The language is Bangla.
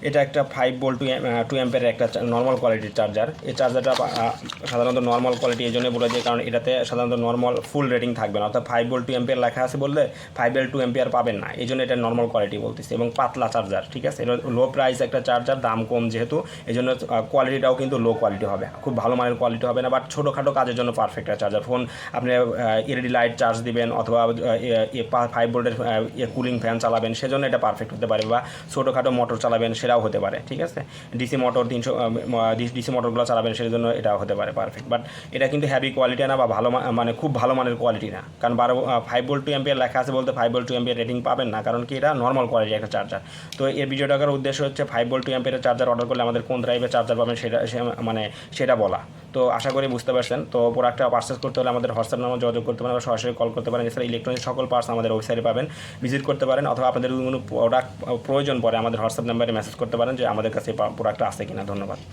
এটা একটা 5 ভোল্ট 2 অ্যাম্পিয়ারের একটা নর্মাল কোয়ালিটির চার্জার। এই চার্জারটা সাধারণত নর্মাল কোয়ালিটি এই জন্য বলে যে কারণ এটাতে সাধারণত নর্মাল ফুল রেটিং থাকবে না, অর্থাৎ 5 ভোল্ট 2 অ্যাম্পিয়ার লেখা আছে বললে 5 ভোল্ট 2 অ্যাম্পিয়ার পাবেন না, এই জন্য এটা নর্মাল কোয়ালিটি বলতেছে এবং পাতলা চার্জার। ঠিক আছে, এটা লো প্রাইস একটা চার্জার, দাম কম যেহেতু এই জন্য কোয়ালিটিটাও কিন্তু লো কোয়ালিটি হবে, খুব ভালো মানের কোয়ালিটি হবে না, বাট ছোটোখাটো কাজের জন্য পারফেক্ট একটা চার্জার। ফোন আপনি এলইডি লাইট চার্জ দিবেন অথবা 5 ভোল্টের কুলিং ফ্যান চালাবেন, সেজন্য এটা পারফেক্ট হতে পারে, বা ছোটোখাটো মোটর চালাবেন সেটাও হতে পারে। ঠিক আছে, ডিসি মোটর ডিসি মোটরগুলো চালাবেন সেই জন্য এটাও হতে পারে পারফেক্ট, বাট এটা কিন্তু হ্যাভি কোয়ালিটি না বা ভালো মানে খুব ভালো মানের কোয়ালিটি না, কারণ 5 ভোল্ট 2 অ্যাম্পিয়ার লেখা আছে বলতে 5 ভোল্ট 2 অ্যাম্পিয়ার রেটিং পাবেন না, কারণ কি এটা নর্মাল কোয়ালিটি একটা চার্জার। তো এই ভিডিওটা করার উদ্দেশ্য হচ্ছে 5 ভোল্ট 2 অ্যাম্পিয়ারের চার্জার অর্ডার করলে আমাদের কোন ড্রাইভের চার্জার পাবেন সেটা বলা। তো আশা করি বুঝতে পারছেন। তো প্রোডাক্টটা পারচেস করতে হলে আমাদের হোয়াটসঅ্যাপ নাম্বার যোগাযোগ করতে পারেন বা সরাসরি কল করতে পারেন। এছাড়া ইলেকট্রনিক সকল পার্টস আমাদের ওয়েবসাইটে পাবেন, ভিজিট করতে পারেন, অথবা আপনাদের কোনো প্রোডাক্ট প্রয়োজন পড়ে আমাদের হোয়াটসঅ্যাপ নাম্বারে মেসেজ করতে পারেন যে আমাদের কাছে প্রোডাক্টটা আছে কিনা। ধন্যবাদ।